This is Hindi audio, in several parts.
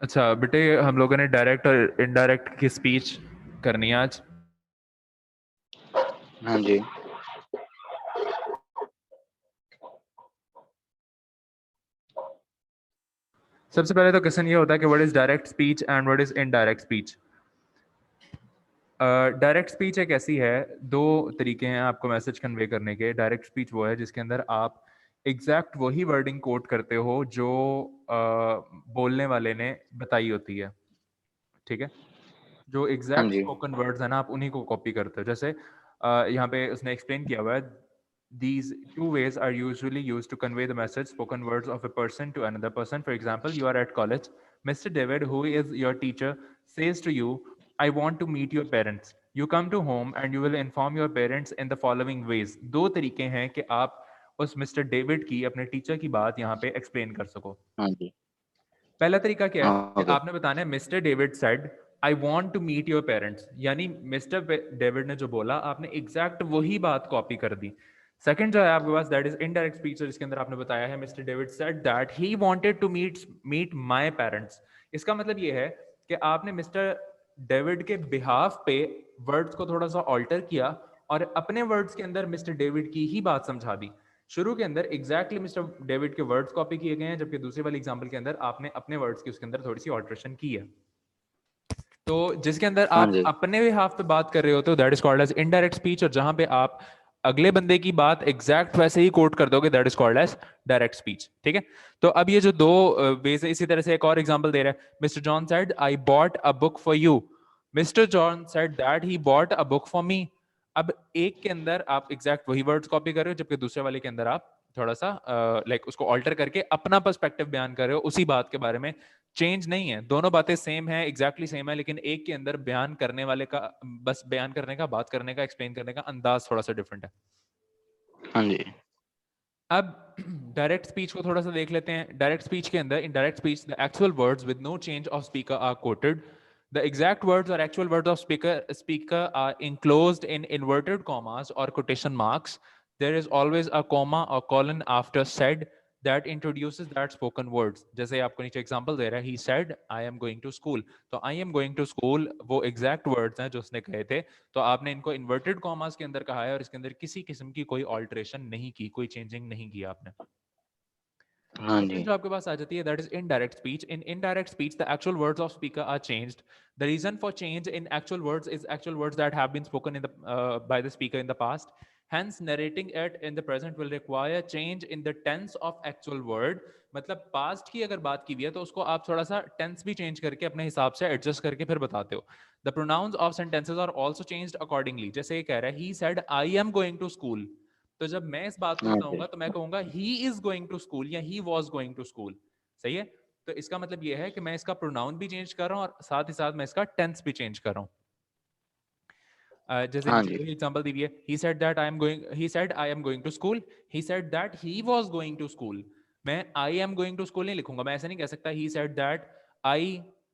अच्छा बेटे, हम लोगों ने डायरेक्ट और इनडायरेक्ट की स्पीच करनी है आज। हाँ जी। सबसे पहले तो क्वेश्चन ये होता है कि what is direct speech and what is indirect speech. Direct speech एक ऐसी है, दो तरीके हैं आपको मैसेज कन्वे करने के। डायरेक्ट स्पीच वो है जिसके अंदर आप एग्जैक्ट वही वर्डिंग कोट करते हो जो बोलने वाले ने बताई होती है, ठीक है। जो हाँ एग्जैक्ट जी। स्पोकन वर्ड्स है ना, आप उन्हीं को कॉपी करते हो। जैसे यहाँ पे उसने एक्सप्लेन किया हुआ है, these two ways are usually used to convey the message spoken words of a person to another person. For example, you are at college. Mr. David, who is your teacher, says to you, I want to meet your parents. You come to home and you will inform your parents in the following ways. दो तरीके हैं कि आप उस मिस्टर डेविड की, अपने टीचर की बात यहाँ पे एक्सप्लेन कर सको। हाँ जी। पहला तरीका क्या है कि ओके। आपने बताना है mister David said I want to meet your parents, यानी मिस्टर डेविड ने जो बोला आपने एग्जैक्ट वही बात कॉपी कर दी। सेकंड जो है आपके पास, दैट इज इनडायरेक्ट स्पीच, जिसके अंदर आपने बताया है mister David said that he wanted to meet my parents. इसका मतलब ये है कि आपने मिस्टर डेविड के बिहाफ पे वर्ड्स को थोड़ा सा ऑल्टर किया और अपने वर्ड्स के अंदर मिस्टर डेविड की ही बात समझा दी। शुरू के अंदर एग्जैक्टली मिस्टर डेविड के वर्ड्स कॉपी किए गए हैं, जबकि दूसरे वाले एग्जांपल के अंदर आपने अपने वर्ड्स की उसके अंदर थोड़ी सी ऑल्ट्रेशन की है। तो जिसके अंदर हाँ आप जी। अपने बिहाफ पे बात कर रहे होते हो that is called as indirect speech, और जहां पे आप अगले बंदे की बात एग्जैक्ट वैसे ही कोट कर दोगे that is called as direct speech, ठीक है। तो अब ये जो दो वेज है, इसी तरह से एक और एग्जांपल दे रहा है, mister John said I bought a book for you, mister John said that he bought a book for me. अब एक के अंदर आप एग्जैक्ट वही वर्ड्स कॉपी कर रहे हो, जबकि दूसरे वाले के अंदर आप थोड़ा सा लाइक उसको ऑल्टर करके अपना पर्सपेक्टिव बयान कर रहे हो उसी बात के बारे में। चेंज नहीं है, दोनों बातें सेम है, एग्जैक्टली सेम है, लेकिन एक के अंदर बयान करने वाले का, बस बयान करने का, बात करने का, एक्सप्लेन करने का अंदाज थोड़ा सा डिफरेंट है। हाँ जी। अब डायरेक्ट स्पीच को थोड़ा सा देख लेते हैं। डायरेक्ट स्पीच के अंदर, in direct speech the actual words with no change of speaker are quoted. The exact words or actual words of speaker are enclosed in inverted commas or quotation marks. There is always a comma or colon after said that introduces that spoken words. जैसे आपको नीचे एग्जांपल दे रहा है, he said I am going to school, तो I am going to school वो एग्जैक्ट वर्ड्स हैं जो उसने कहे थे, तो आपने इनको इन्वर्टेड कॉमास के अंदर कहा है और इसके अंदर किसी किस्म की कोई ऑल्टरेशन नहीं की, कोई चेंजिंग नहीं किया आपने। हाँ तो फिर जी। जो आपके पास आ जाती है that is indirect speech. In indirect speech the actual words of speaker are changed. The reason for change in actual words is actual words that have been spoken in the by the speaker in the past. Hence, narrating it in the present will require change in the tense of actual word. मतलब पास्ट की अगर बात की हुई है तो उसको आप थोड़ा सा टेंस भी चेंज करके अपने हिसाब से एडजस्ट करके फिर बताते हो। The pronounce of sentences are also changed accordingly. जैसे ये कह रहा है he said I am going to school, तो जब मैं इस बात को हाँ जी। बताऊंगा तो मैं कहूंगा he is going to school या he was going to school. सही है। तो इसका मतलब यह है कि मैं इसका प्रोनाउन भी चेंज कर रहा हूं और साथ ही साथ मैं इसका टेंस भी चेंज कर रहा हूं। जैसे हाँ नीचे जी। वही एग्जांपल दी हुई है, he said that I am going, he said I am going to school, he said that he was going to school। मैं I am going to school नहीं लिखूंगा, मैं ऐसे नहीं कह सकता he said that I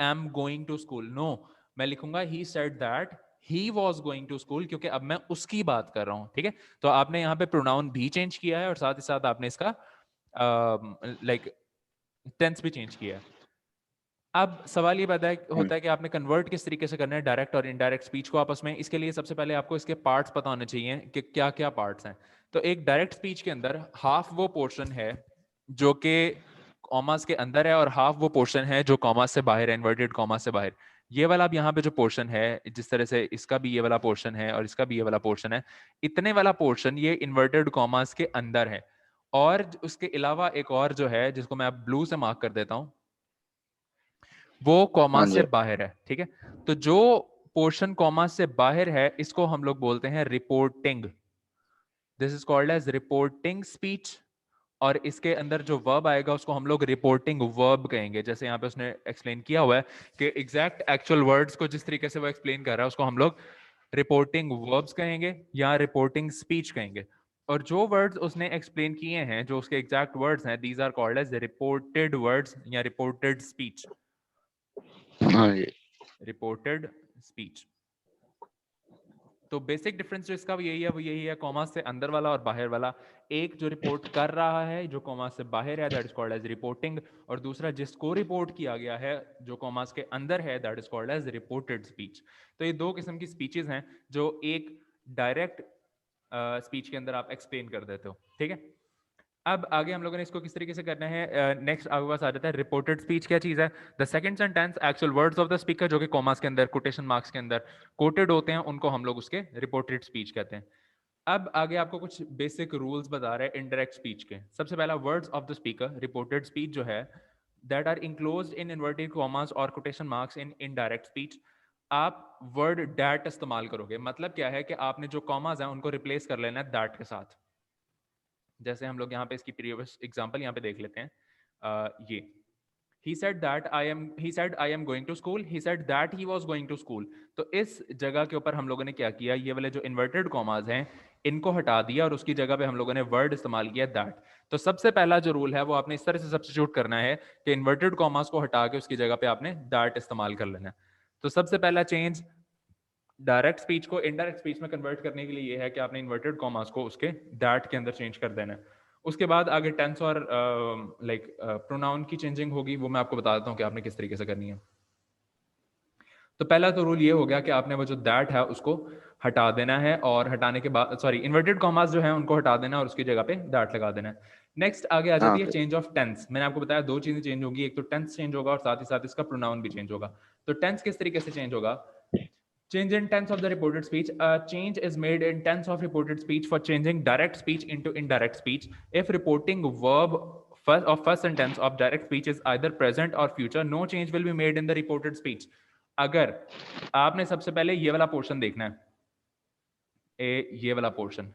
am going to school, no, मैं लिखूंगा he said that he was going to school, क्योंकि अब मैं उसकी बात कर रहा हूं, ठीक है। तो आपने यहाँ पे प्रोनाउन भी चेंज किया है और साथ ही साथ आपने इसका लाइक टेंस भी चेंज किया है। अब सवाल ये पैदा हाँ होता है कि आपने कन्वर्ट किस तरीके से करना है डायरेक्ट और इनडायरेक्ट स्पीच को आपस में। इसके लिए सबसे पहले आपको इसके पार्ट्स पता होने चाहिए कि क्या क्या पार्ट्स हैं। तो एक डायरेक्ट स्पीच के अंदर हाफ वो पोर्शन है जो कि कॉमास के अंदर है और हाफ वो पोर्शन है जो कॉमास से बाहर है, इन्वर्टेड कॉमास से बाहर। ये वाला अब यहाँ पे जो पोर्शन है, जिस तरह से इसका भी ये वाला पोर्शन है और इसका भी ये वाला पोर्शन है, इतने वाला पोर्शन ये इन्वर्टेड कॉमास के अंदर है। और उसके अलावा एक और जो है जिसको मैं अब ब्लू से मार्क कर देता हूं, वो कॉमा हाँ से जी। बाहर है, ठीक है। तो जो पोर्शन कॉमा से बाहर है इसको हम लोग बोलते हैं reporting. This is called as reporting speech. और इसके अंदर जो वर्ब आएगा उसको हम लोग रिपोर्टिंग वर्ब कहेंगे। जैसे यहाँ पे उसने एक्सप्लेन किया हुआ है कि एग्जैक्ट एक्चुअल वर्ड्स को जिस तरीके से वो एक्सप्लेन कर रहा है उसको हम लोग रिपोर्टिंग वर्ब्स कहेंगे या रिपोर्टिंग स्पीच कहेंगे। और जो वर्ड्स उसने एक्सप्लेन किए हैं, जो उसके एग्जैक्ट वर्ड्स हैं, these are called as reported words या रिपोर्टेड स्पीच। हाँ जी। Reported speech. तो बेसिक डिफरेंस जो इसका यही है, वो यही है, कॉमा से अंदर वाला और बाहर वाला। एक जो रिपोर्ट कर रहा है जो कॉमा से बाहर है, that is called as reporting, और दूसरा जिसको रिपोर्ट किया गया है जो कॉमास के अंदर है, that is called as reported speech. तो ये दो किस्म की स्पीचेस हैं जो एक डायरेक्ट स्पीच के अंदर आप एक्सप्लेन कर देते हो, ठीक है। अब आगे हम लोगों ने इसको किस तरीके से करना है, नेक्स्ट आपके पास आ जाता है रिपोर्टेड स्पीच। क्या चीज है? The second sentence actual words of the speaker जो कि कॉमास के अंदर, कोटेशन मार्क्स के अंदर कोटेड होते हैं, उनको हम लोग उसके रिपोर्टेड स्पीच कहते हैं। अब आगे आपको कुछ बेसिक रूल्स बता रहे हैं इनडायरेक्ट स्पीच के। सबसे पहला, words of the speaker, reported speech जो है, that are enclosed in inverted commas और quotation marks in indirect speech. आप वर्ड दैट इस्तेमाल करोगे, मतलब क्या है कि आपने जो कॉमास हैं उनको रिप्लेस कर लेना है दैट के साथ। जैसे हम लोग यहाँ पे इसकी प्रीवियस एग्जांपल यहाँ पे देख लेते हैं, ये he said I am going to school, he said that he was going to school। तो इस जगह के ऊपर हम लोगों ने क्या किया, ये वाले जो इन्वर्टेड कॉमास हैं इनको हटा दिया और उसकी जगह पे हम लोगों ने वर्ड इस्तेमाल किया दैट। तो सबसे पहला जो रूल है वो आपने इस तरह से सब्स्टिट्यूट करना है कि इन्वर्टेड कॉमास को हटा के उसकी जगह पे आपने दैट इस्तेमाल कर लेना है। तो सबसे पहला चेंज डायरेक्ट स्पीच को इनडायरेक्ट स्पीच में कन्वर्ट करने के लिए ये है कि आपने इन्वर्टेड कॉमास को उसके दैट के अंदर चेंज कर देना है। उसके बाद आगे टेंस और प्रोनाउन की चेंजिंग होगी, वो मैं आपको बता देता हूँ कि आपने किस तरीके से करनी है। तो पहला तो रूल ये हो गया कि आपने वो जो दैट है उसको हटा देना है, और हटाने के बाद इन्वर्टेड कॉमास जो है उनको हटा देना और उसकी जगह पे दैट लगा देना है। नेक्स्ट आगे आ जाती है चेंज ऑफ टेंस। मैंने आपको बताया दो चीजें चेंज होगी, एक तो टेंस चेंज होगा और साथ ही साथ इसका प्रोनाउन भी चेंज होगा। तो टेंस किस तरीके से चेंज होगा? Change in tense of the reported speech. A change is made in tense of reported speech for changing direct speech into indirect speech. If reporting verb first sentence of direct speech is either present or future, no change will be made in the reported speech. अगर आपने सबसे पहले ये वाला पोर्शन देखना है, ये वाला पोर्शन,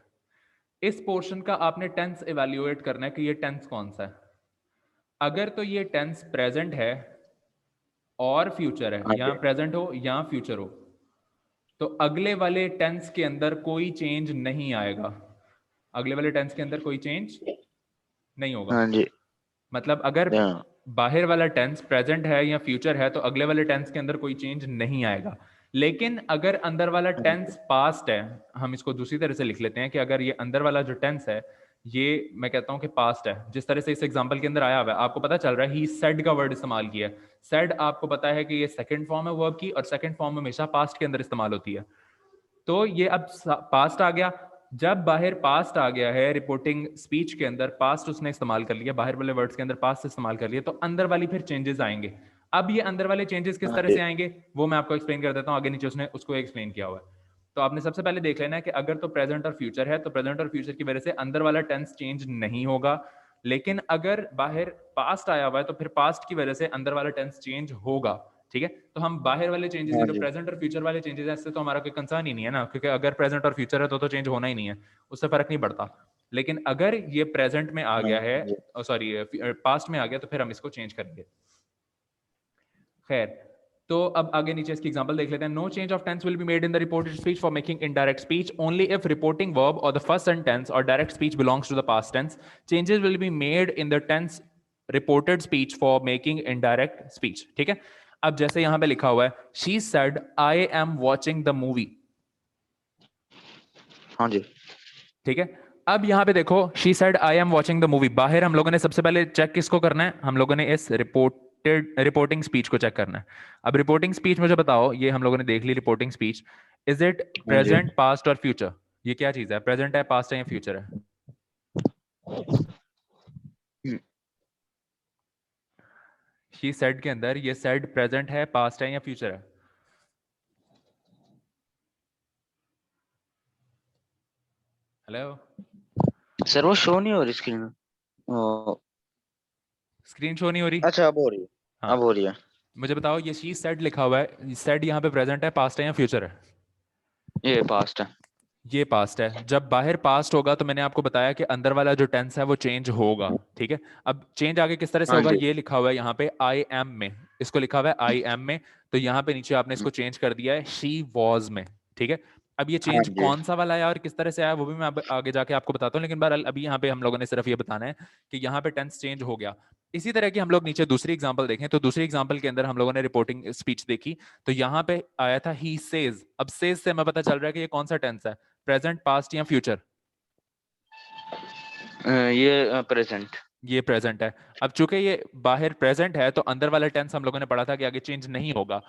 इस पोर्शन का आपने टेंस इवैल्यूएट करना है कि ये टेंस कौन सा है। अगर तो ये टेंस प्रेजेंट है और फ्यूचर है, या प्रेजेंट हो या फ्यूचर हो, तो अगले वाले टेंस के अंदर कोई चेंज नहीं आएगा। अगले वाले टेंस के अंदर कोई चेंज नहीं होगा। हाँ जी। मतलब अगर बाहर वाला टेंस प्रेजेंट है या फ्यूचर है तो अगले वाले टेंस के अंदर कोई चेंज नहीं आएगा। लेकिन अगर अंदर वाला टेंस पास्ट है, हम इसको दूसरी तरह से लिख लेते हैं कि अगर ये अंदर वाला जो टेंस है ये मैं कहता हूं कि पास्ट है, जिस तरह से इस एग्जांपल के अंदर आया हुआ है, आपको पता चल रहा है ही सेड का वर्ड इस्तेमाल किया है। सेड आपको पता है कि ये सेकंड फॉर्म है वर्ब की, और सेकंड फॉर्म हमेशा पास्ट के अंदर इस्तेमाल होती है। तो ये अब पास्ट आ गया। जब बाहर पास्ट आ गया है रिपोर्टिंग स्पीच के अंदर, पास्ट उसने इस्तेमाल कर लिया, बाहर वाले वर्ड्स के अंदर पास्ट इस्तेमाल कर लिया, तो अंदर वाली फिर चेंजेस आएंगे। अब ये अंदर वाले चेंजेस किस तरह से आएंगे वो मैं आपको एक्सप्लेन कर देता हूं, आगे नीचे उसने उसको एक्सप्लेन किया हुआ है। तो आपने सबसे पहले देख लेना है कि अगर तो प्रेजेंट और फ्यूचर है तो प्रेजेंट और फ्यूचर की वजह से अंदर वाला टेंस चेंज नहीं होगा। लेकिन अगर बाहर पास्ट आया हुआ है तो फिर पास्ट की वजह से अंदर वाला टेंस चेंज होगा। ठीक है, तो हम बाहर वाले चेंजेस, ये जो प्रेजेंट और फ्यूचर वाले चेंजेस है, इससे तो हमारा कोई कंसर्न ही नहीं है ना, क्योंकि अगर प्रेजेंट और फ्यूचर है तो चेंज होना ही नहीं है, उससे फर्क नहीं पड़ता। लेकिन अगर ये प्रेजेंट में आ गया है, पास्ट में आ गया, तो फिर हम इसको चेंज करेंगे। खैर, तो अब आगे नीचे इसकी एग्जांपल देख लेते हैं। No change of tense will be made in the reported speech for making indirect speech only if reporting verb और द फर्स्ट सेंटेंस और direct speech belongs to the past tense. Changes will be made in the tense reported speech for making indirect speech. ठीक है, अब जैसे यहां पे लिखा हुआ है she said I am watching the movie. हाँ जी। ठीक है, अब यहां पे देखो she said I am watching the movie, बाहर हम लोगों ने सबसे पहले चेक किसको करना है, हम लोगों ने इस रिपोर्टिंग स्पीच को चेक करना है। अब रिपोर्टिंग स्पीच मुझे बताओ, ये हम लोगों ने देख ली reporting speech, is it present, past और फ्यूचर? ये क्या चीज है, प्रेजेंट है, पास्ट है या फ्यूचर है? शी सेड के अंदर ये सेड प्रेजेंट है, पास्ट है या फ्यूचर है? हेलो सर वो शो नहीं हो रही स्क्रीन में। स्क्रीन शो नहीं हो रही? अच्छा अब हो रही है। हाँ, अब हो रही है। मुझे बताओ ये शी सेड लिखा हुआ है, सेड यहाँ पे प्रेजेंट है, पास्ट है या फ्यूचर है? ये पास्ट है। ये पास्ट है। जब बाहर पास्ट होगा तो मैंने आपको बताया कि अंदर वाला जो टेंस है वो चेंज होगा। ठीक है, अब चेंज आगे किस तरह से हाँ होगा, जी। ये लिखा हुआ है यहाँ पे आई एम में, इसको लिखा हुआ है आई एम में, तो यहाँ पे नीचे आपने इसको चेंज कर दिया है शी वॉज में। ठीक है, अब ये हाँ चेंज जी। कौन सा वाला है और किस तरह से आया वो भी मैं आगे जाके आपको बताता हूँ, लेकिन बहरहाल अभी यहाँ पे हम लोगों ने सिर्फ ये बताना है कि यहाँ पे टेंस चेंज हो गया। इसी तरह की हम लोग नीचे दूसरी एग्जांपल देखें तो दूसरी एग्जांपल के अंदर हम लोगों ने रिपोर्टिंग स्पीच देखी, तो यहाँ पे आया था ही सेज। अब सेज से हमें पता चल रहा है कि ये कौन सा टेंस है, प्रेजेंट, पास्ट या फ्यूचर? ये प्रेजेंट। ये प्रेजेंट है। अब चूंकि ये बाहर प्रेजेंट है तो अंदर वाला टेंस हम लोगों ने पढ़ा था कि आगे चेंज नहीं होगा।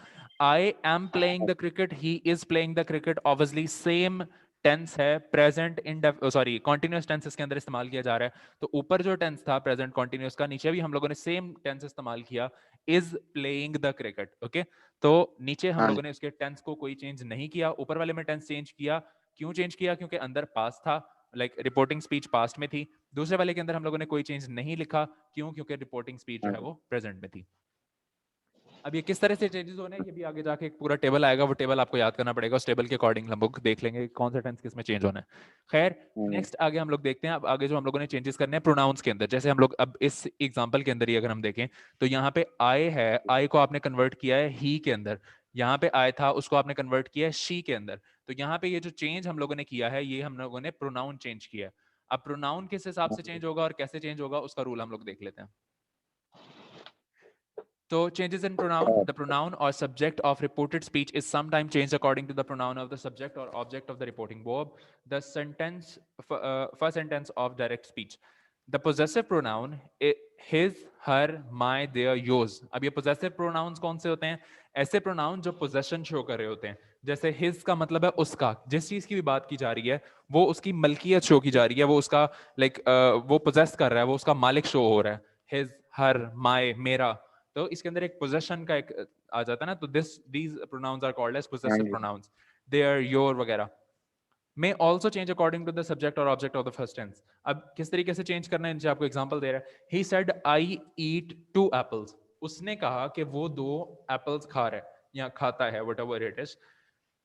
I am playing the cricket, he is playing the cricket, obviously same tense है, present in sorry continuous tense इसके अंदर इस्तेमाल किया जा रहा है। तो ऊपर जो टेंस था प्रेजेंट कॉन्टिन्यूस का, नीचे भी हम लोगों ने सेम टेंस इस्तेमाल किया, is playing the cricket. Okay, तो नीचे हम हाँ लोगों जी। ने उसके टेंस को कोई चेंज नहीं किया, ऊपर वाले में टेंस चेंज किया। क्यों चेंज किया? क्योंकि अंदर पास्ट था, लाइक रिपोर्टिंग स्पीच पास्ट में थी। दूसरे वाले के अंदर हम लोगों ने कोई चेंज नहीं लिखा, क्यों? क्योंकि रिपोर्टिंग स्पीच जो हाँ है जी। वो प्रेजेंट में थी। अब ये किस तरह से चेंजेस होने हैं, ये भी आगे जाके एक पूरा टेबल आएगा, वो टेबल आपको याद करना पड़ेगा, उस टेबल के अकॉर्डिंग हम लोग देख लेंगे कौन सा टेंस किस में चेंज होना है। खैर, नेक्स्ट आगे हम लोग देखते हैं। अब आगे जो हम लोगों ने चेंजेस करने हैं प्रोनाउंस के अंदर, जैसे हम लोग अब इस एग्जांपल के अंदर ही अगर हम देखें तो यहाँ पे आई है, आई को आपने कन्वर्ट किया है ही के अंदर। यहाँ पे आय था, उसको आपने कन्वर्ट किया है शी के अंदर। तो यहाँ पे ये जो चेंज हम लोगों ने किया है, ये हम लोगों ने प्रोनाउन चेंज किया है। अब प्रोनाउन किस हिसाब से चेंज होगा और कैसे चेंज होगा, उसका रूल हम लोग देख लेते हैं। So changes in pronoun, the pronoun or subject of reported speech is sometimes changed according to the pronoun of the subject or object of the reporting verb. The sentence, first sentence of direct speech. The possessive pronoun, his, her, my, their, yours. अब ये possessive pronouns कौन से होते हैं? ऐसे pronoun जो possession show कर रहे होते हैं। जैसे his का मतलब है उसका, जिस चीज की भी बात की जा रही है वो उसकी मलकियत शो की जा रही है, वो उसका लाइक वो possess कर रहा है, वो उसका मालिक शो हो रहा है। his, her, my, मेरा। तो इसके अंदर एक पोजेशन का एक आ जाता है ना, तो these pronouns are called as हाँ पोजेसिव जी। प्रोनाउंस। देयर, योर वगैरह may also change according to the subject or object of the first tense. अब किस तरीके से चेंज करना है, नीचे आपको एग्जांपल दे रहा है। He said I eat 2 apples. उसने कहा कि वो 2 एप्पल्स खा रहा है या खाता है, whatever it is.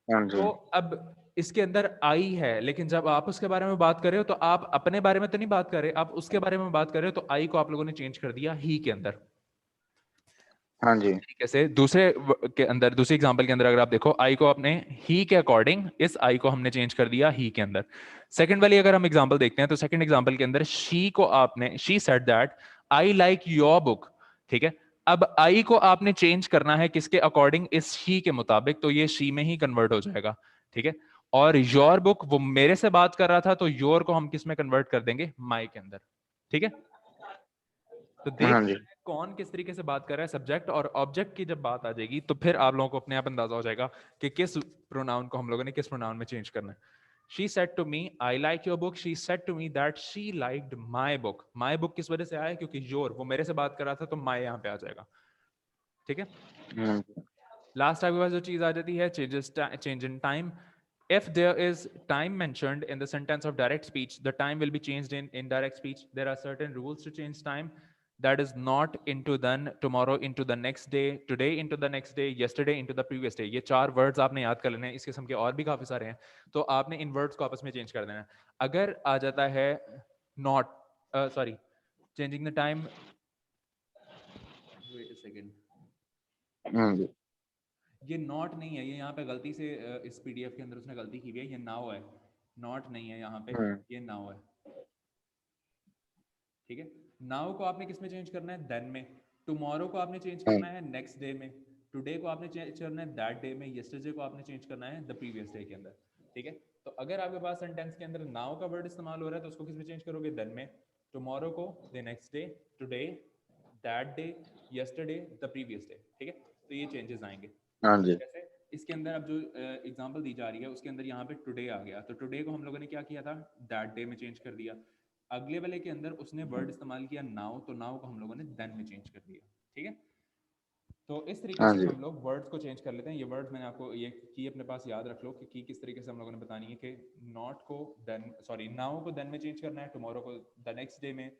हाँ जी। तो अब इसके अंदर आई है, लेकिन जब आप उसके बारे में बात कर रहे हो तो आप अपने बारे में तो नहीं बात कर रहे, आप उसके बारे में बात कर रहे हो, तो आई को आप लोगों ने चेंज कर दिया ही के अंदर। हाँ जी। तरीके से के अंदर, दूसरी एग्जांपल के अंदर अगर आप देखो, आई को आपने ही के अकॉर्डिंग, इस आई को हमने चेंज कर दिया ही के अंदर। सेकंड वाली अगर हम एग्जांपल देखते हैं तो सेकंड एग्जांपल के अंदर शी को आपने, she said that I like your book. ठीक है, अब आई को आपने चेंज करना है किसके अकॉर्डिंग? इस ही के मुताबिक, तो ये शी में ही कन्वर्ट हो जाएगा। ठीक है, और योर बुक, वो मेरे से बात कर रहा था, तो योर को हम किस में कन्वर्ट कर देंगे? माई के अंदर। ठीक है, तो देख हाँ जी। लेते हैं कौन किस तरीके से बात कर रहा है। सब्जेक्ट और ऑब्जेक्ट की जब बात आ जाएगी तो फिर आप लोगों को अपने आप अंदाजा हो जाएगा कि किस प्रोनाउन को हम लोगों ने किस प्रोनाउन में चेंज करना है। She said to me, I like your book. She said to me that she liked my book. My book किस वजह से आया? क्योंकि your, वो मेरे से बात कर रहा था, तो my यहाँ पे आ जाएगा। ठीक है, हाँ जी। लास्ट आपके पास जो चीज आ जाती है, change in time. If there is time mentioned in the sentence of direct speech, the time will be changed in indirect speech. There are certain rules to change time. That is not into then, tomorrow into the next day, today into the next day, yesterday into the previous day. ये 4 वर्ड्स आपने याद कर लेने हैं। इस किस्म के और भी काफी सारे हैं, तो आपने इन वर्ड्स को आपस में चेंज कर देना है। अगर आ जाता है not, sorry, changing the time, wait a second, हाँ जी। ये नॉट नहीं है, ये यहाँ पे गलती से इस पीडीएफ के अंदर उसने गलती की हुई है, ये नाउ है, नॉट नहीं है यहाँ पे, ये नाउ है। ठीक है, नाउ को आपने किस में चेंज करना है? देन में। टुमारो को आपने चेंज करना है नेक्स्ट डे में। टुडे को आपने चेंज करना है दैट डे में। यस्टरडे को आपने चेंज करना है द प्रीवियस डे के अंदर। ठीक है, तो अगर आपके पास सेंटेंस के अंदर नाउ का वर्ड इस्तेमाल हो रहा है तो उसको किस में चेंज करोगे? देन में। टुमारो को the next day, today that day, yesterday the previous day. ठीक है, तो ये चेंजेस आएंगे। हाँ जी। जैसे इसके अंदर अब जो एग्जांपल दी जा रही है उसके अंदर यहाँ पे टुडे आ गया, तो टुडे को हम लोगों ने क्या किया था? दैट डे में चेंज कर दिया। अगले वाले के अंदर उसने वर्ड इस्तेमाल किया नाउ, तो नाउ को हम लोगों ने देन में चेंज कर दिया। ठीक है, तो इस तरीके हाँ से जी। हम लोग वर्ड्स को चेंज कर लेते हैं। ये वर्ड्स मैंने आपको ये की अपने पास याद रख लो कि की किस तरीके से हम लोगों ने बतानी है कि नॉट को देन, सॉरी नाउ को देन में चेंज करना है, टुमारो को द नेक्स्ट डे में,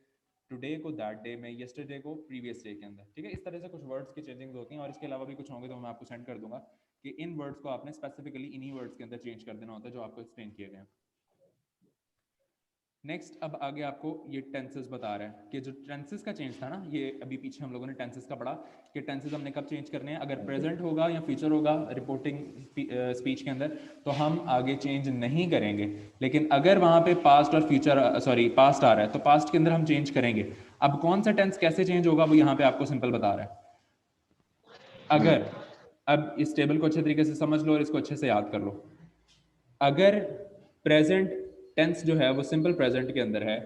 टुडे को दैट डे में, यस्टरडे को प्रीवियस डे के अंदर। ठीक है, इस तरह से कुछ वर्ड्स की चेंजिंग होती हैं, और इसके अलावा भी कुछ होंगे तो मैं आपको सेंड कर दूंगा कि इन वर्ड्स को आपने स्पेसिफिकली इन्हीं वर्ड्स के अंदर चेंज कर देना होता है जो आपको एक्सप्लेन किए गए हैं। नेक्स्ट, अब आगे आपको ये टेंसेस बता रहा है कि जो टेंसेस का चेंज था ना, ये अभी पीछे हम लोगों ने टेंसेस का पढ़ा कि टेंसेस हमने कब चेंज करने हैं। अगर प्रेजेंट होगा या फ्यूचर होगा रिपोर्टिंग स्पीच के अंदर तो हम आगे चेंज नहीं करेंगे, लेकिन अगर वहाँ पे पास्ट और फ्यूचर, सॉरी पास्ट आ रहा है तो पास्ट के अंदर हम चेंज करेंगे। अब कौन सा टेंस कैसे चेंज होगा वो यहाँ पे आपको सिंपल बता रहा है। अगर अब इस टेबल को अच्छे तरीके से समझ लो और इसको अच्छे से याद कर लो। अगर प्रेजेंट टेंस जो है वो सिंपल प्रेजेंट के अंदर है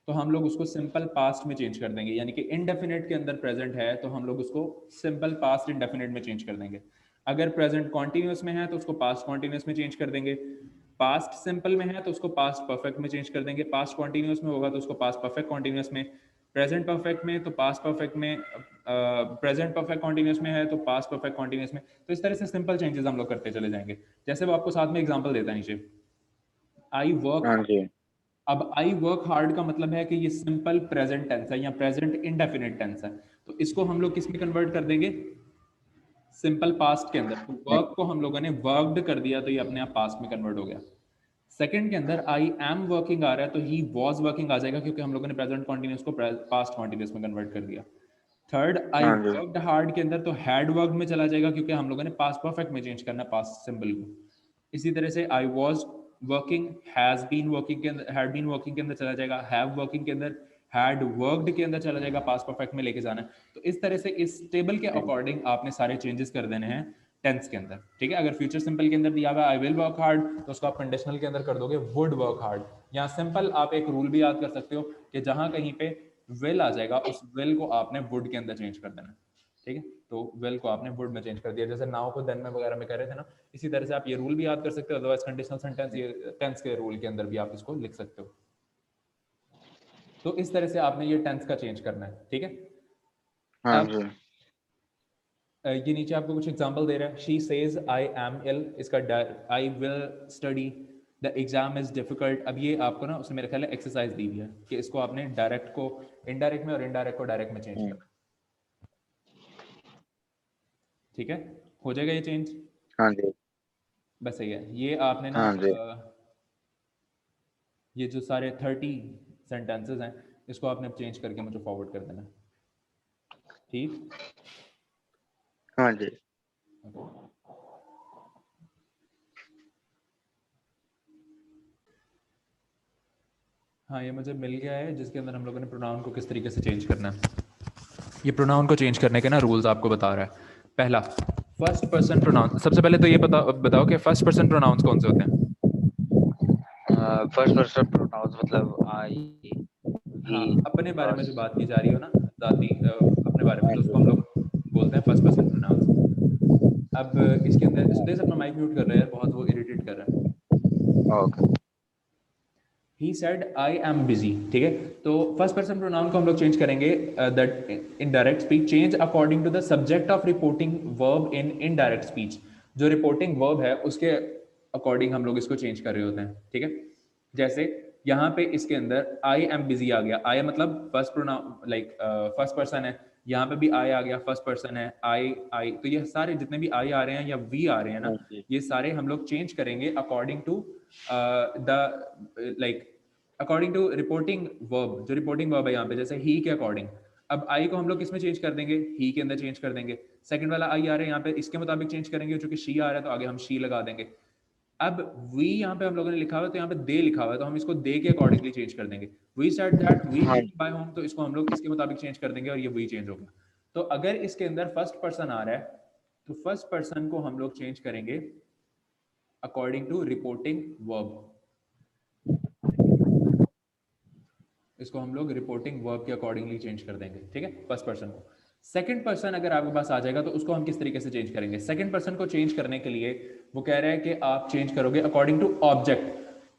तो हम लोग उसको सिंपल पास्ट में चेंज कर देंगे, यानी कि इनडेफिनेट के अंदर प्रेजेंट है तो हम लोग उसको सिंपल पास्ट इंडेफिनेट में चेंज कर देंगे। अगर प्रेजेंट कॉन्टिन्यूस में है तो उसको पास्ट कॉन्टिन्यूस में चेंज कर देंगे। पास्ट सिंपल में है तो उसको पास्ट परफेक्ट में चेंज कर देंगे। पास्ट कॉन्टिन्यूस में होगा तो उसको पास्ट परफेक्ट कॉन्टिन्यूस में। प्रेजेंट परफेक्ट में तो पास्ट परफेक्ट में। प्रेजेंट परफेक्ट कॉन्टिन्यूस में है तो पास्ट परफेक्ट कॉन्टिन्यूस में। तो इस तरह से सिंपल चेंजेस हम लोग करते चले जाएंगे। जैसे वो आपको साथ में एग्जांपल देता है नीचे, आई वर्क हाँ हार्ड। जी। अब आई वर्क हार्ड का मतलब है कि ये सिंपल प्रेजेंट टेंस है या प्रेजेंट इंडेफिनिट टेंस है, तो इसको हम लोग किस में कन्वर्ट कर देंगे? सिंपल पास्ट के अंदर। तो वर्क को हम लोगों ने वर्कड कर दिया तो ये अपने आप पास्ट में कन्वर्ट हो गया। सेकंड के अंदर आई एम वर्किंग आ रहा है तो ही वॉज वर्किंग आ जाएगा क्योंकि हम लोगों ने प्रेजेंट कॉन्टिन्यूस को पास्ट कॉन्टिन्यूस में कन्वर्ट कर दिया। थर्ड आई हाँ जी। वर्कड हार्ड के अंदर तो हैड वर्क में चला जाएगा क्योंकि हम लोगों ने पास्ट परफेक्ट में चेंज करना पास्ट सिंबल को। इसी तरह से I was working has been working के अंदर, हैड बीन वर्किंग के अंदर चला जाएगा। हैव वर्किंग के अंदर हैड वर्कड के अंदर चला जाएगा, पास्ट परफेक्ट में लेके जाना है। तो इस तरह से इस टेबल के अकॉर्डिंग आपने सारे चेंजेस कर देने हैं टेंस के अंदर, ठीक है। अगर फ्यूचर सिंपल के अंदर दिया हुआ आई विल वर्क हार्ड तो उसको आप कंडीशनल के अंदर कर दोगे वुड वर्क हार्ड। यहाँ सिंपल आप एक रूल भी याद कर सकते हो कि जहां कहीं पे विल आ जाएगा उस विल को आपने वुड के अंदर चेंज कर देना, ठीक है। तो विल को आपने वुड में चेंज कर दिया, जैसे नाउ को देन में वगैरह में कह रहे थे ना। इसी तरह से आप ये रूल भी याद कर सकते हो, अदरवाइज कंडीशनल सेंटेंस ये टेंस के रूल के अंदर भी आप इसको लिख सकते हो। तो इस तरह से आपने ये टेंस का चेंज करना है, ठीक है। हाँ अब जी। ये नीचे आपको कुछ एग्जांपल दे रहा है। She says I am ill, इसका I will study, the exam is difficult. अब ये आपको ना उसने मेरे ख्याल है एक्सरसाइज दी हुई है कि इसको आपने डायरेक्ट को इनडायरेक्ट में और इनडायरेक्ट को डायरेक्ट में चेंज करना, ठीक है। हो जाएगा ये चेंज, हाँ जी। बस सही है। ये आपने ना हाँ जी। ये जो सारे 30 सेंटेंसेस हैं इसको आपने चेंज करके मुझे फॉरवर्ड कर देना, ठीक। हाँ जी। हाँ ये मुझे मिल गया है, जिसके अंदर हम लोगों ने प्रोनाउन को किस तरीके से चेंज करना है। ये प्रोनाउन को चेंज करने के ना रूल्स आपको बता रहा है। पहला, फर्स्ट पर्सन प्रोनाउन। सबसे पहले तो ये बताओ कि फर्स्ट पर्सन प्रोनाउंस कौन से होते हैं? फर्स्ट पर्सन प्रोनाउंस मतलब आई, हाँ, ही, अपने बारे में अस। जो बात की जा रही हो ना, जाती अपने बारे में, हाँ तो उसको हम जी। लोग बोलते हैं फर्स्ट पर्सन प्रोनाउंस। अब इसके अंदर सुदेश अपना माइक म्यूट कर रहा है यार, बहुत वो इरिटेट कर रहा है। Okay. He said I am busy, ठीक है। तो फर्स्ट पर्सन प्रोनाउन को हम लोग चेंज करेंगे that in direct speech change according to the subject of reporting verb in indirect speech. जो रिपोर्टिंग वर्ब है उसके अकॉर्डिंग हम लोग इसको चेंज कर रहे होते हैं, ठीक है। जैसे यहाँ पे इसके अंदर आई एम बिजी आ गया, आई मतलब first pronoun like first person है। यहाँ पे भी आई आ गया, फर्स्ट पर्सन है, आई आई। तो ये सारे जितने भी आई आ रहे हैं या वी आ रहे हैं ना, हाँ जी। ये सारे हम लोग चेंज करेंगे according to the like according to reporting verb. जो रिपोर्टिंग वर्ब है यहाँ पे, जैसे ही के अकॉर्डिंग। अब आई को हम लोग किसमें चेंज कर देंगे? ही के अंदर चेंज कर देंगे। सेकंड वाला आई आ रहा है यहाँ पे, इसके मुताबिक चेंज करेंगे, चूंकि शी आ रहा है तो आगे हम शी लगा देंगे। अब वी यहाँ पे हम लोगों ने लिखा हुआ है तो यहाँ पे दे लिखा हुआ है तो हम इसको दे के अकॉर्डिंगली चेंज कर देंगे। वी सेड दैट वी हाँ बाय होम, तो इसको हम लोग इसके मुताबिक चेंज कर देंगे और ये वी चेंज होगा। तो अगर इसके अंदर फर्स्ट पर्सन आ रहा है तो फर्स्ट पर्सन को हम लोग चेंज करेंगे अकॉर्डिंग टू रिपोर्टिंग वर्ब। इसको हम लोग रिपोर्टिंग वर्ब के अकॉर्डिंगली चेंज कर देंगे, ठीक है, फर्स्ट पर्सन को। सेकंड पर्सन अगर आपके पास आ जाएगा तो उसको हम किस तरीके से चेंज करेंगे? सेकंड पर्सन को चेंज करने के लिए वो कह रहा है कि आप चेंज करोगे अकॉर्डिंग टू ऑब्जेक्ट।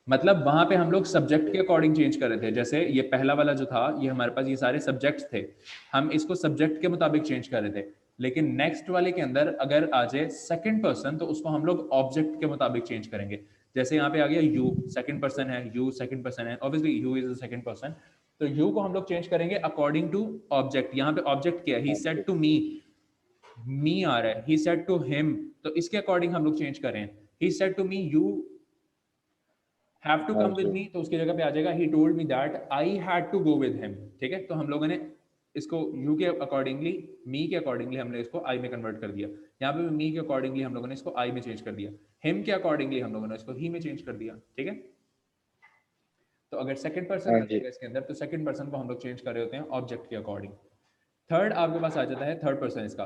मतलब वहां पे हम लोग सब्जेक्ट के अकॉर्डिंग चेंज कर रहे थे। जैसे ये पहला वाला जो था, ये हमारे पास ये सारे सब्जेक्ट्स थे, हम इसको सब्जेक्ट के मुताबिक चेंज कर रहे थे। लेकिन नेक्स्ट वाले के अंदर अगर आ जाए सेकंड पर्सन तो उसको हम लोग ऑब्जेक्ट के मुताबिक चेंज करेंगे। जैसे यहाँ पे आ गया यू, सेकंड पर्सन है, यू सेकंड पर्सन है, obviously you is the second person. तो यू को हम लोग चेंज करेंगे अकॉर्डिंग टू ऑब्जेक्ट। यहाँ पे ऑब्जेक्ट क्या है? ही सेड टू मी, मी आ रहा है। ही सेड टू हिम, तो इसके अकॉर्डिंग हम लोग चेंज करें। He said to me you have to come with जी। मी, तो उसकी जगह पे आ जाएगा he told me that I had to go with him, ठीक है। तो हम लोगों ने इसको यू के अकॉर्डिंगली, मी के अकॉर्डिंगली हमने इसको आई में कन्वर्ट कर दिया। यहाँ पे मी के अकॉर्डिंगली हम लोगों ने इसको आई में चेंज कर दिया। हिम के अकॉर्डिंगली हम लोगों ने इसको ही में चेंज कर दिया, ठीक है। तो अगर सेकंड पर्सन हाँ आ जी। जाएगा इसके अंदर, तो सेकंड पर्सन को हम लोग चेंज कर रहे होते हैं ऑब्जेक्ट के अकॉर्डिंग। थर्ड आपके पास आ जाता है थर्ड पर्सन इसका।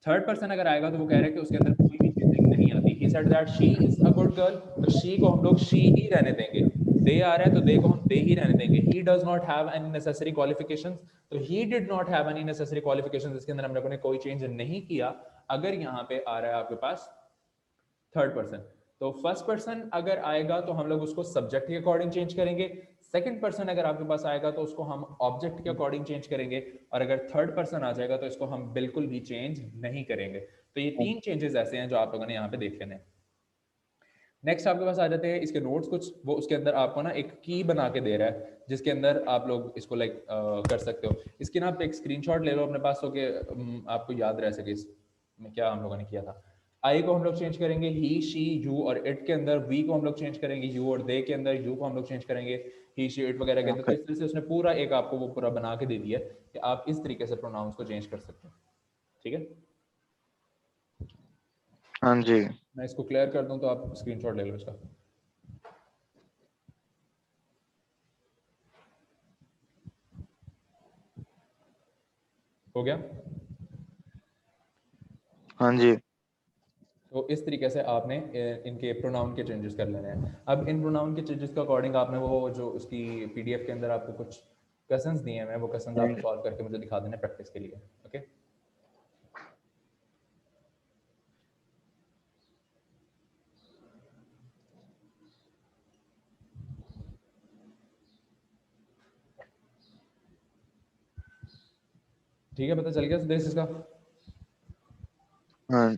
थर्ड पर्सन अगर आएगा तो वो कह रहा है कि उसके अंदर कोई भी चेंजिंग नहीं आती। He said that she is a good girl, तो शी को हम लोग शी ही रहने देंगे। दे आ रहा है तो दे को हम दे ही रहने देंगे। He does not have any necessary qualifications, तो he did not have any necessary qualifications, इसके अंदर हम लोगों ने कोई चेंज नहीं किया। अगर यहाँ पे आ रहा है आपके पास थर्ड पर्सन, तो फर्स्ट पर्सन अगर आएगा तो हम लोग उसको सब्जेक्ट के अकॉर्डिंग चेंज करेंगे। सेकंड पर्सन अगर आपके पास आएगा तो उसको हम ऑब्जेक्ट के अकॉर्डिंग चेंज करेंगे। और अगर थर्ड पर्सन आ जाएगा तो इसको हम बिल्कुल भी चेंज नहीं करेंगे। तो ये तीन चेंजेस ऐसे हैं जो आप लोगों ने यहाँ पे देख लेने हैं। नेक्स्ट आपके पास आ जाते हैं इसके नोट्स कुछ, वो उसके अंदर आपको ना एक की बना के दे रहा है जिसके अंदर आप लोग इसको लाइक कर सकते हो। इसकी ना आप एक स्क्रीनशॉट ले लो अपने पास तो कि आपको याद रह सके इसमें क्या हम लोगों ने किया था। आई को हम लोग चेंज करेंगे ही शी यू और इट के अंदर, वी को हम लोग चेंज करेंगे यू और दे के अंदर, यू को हम लोग चेंज करेंगे ही शी इट वगैरह के अंदर। तो ओके। इस तरह से उसने पूरा एक आपको वो पूरा बना के दे दिया कि आप इस तरीके से प्रोनाउंस को चेंज कर सकते हो। ठीक है, हाँ जी। मैं इसको क्लियर कर दूं तो आप स्क्रीनशॉट ले लो इसका। हो गया। हाँ जी। तो इस तरीके से आपने इनके प्रोनाउन के चेंजेस कर लेने हैं। अब इन प्रोनाउन के चेंजेस के अकॉर्डिंग आपने वो जो उसकी पीडीएफ के अंदर आपको कुछ क्वेश्चंस दिए हैं, वो क्वेश्चंस हाँ आप जी। सॉल्व करके मुझे दिखा देना प्रैक्टिस के लिए। ओके, ठीक है, पता चल गया सुदेश इसका। हाँ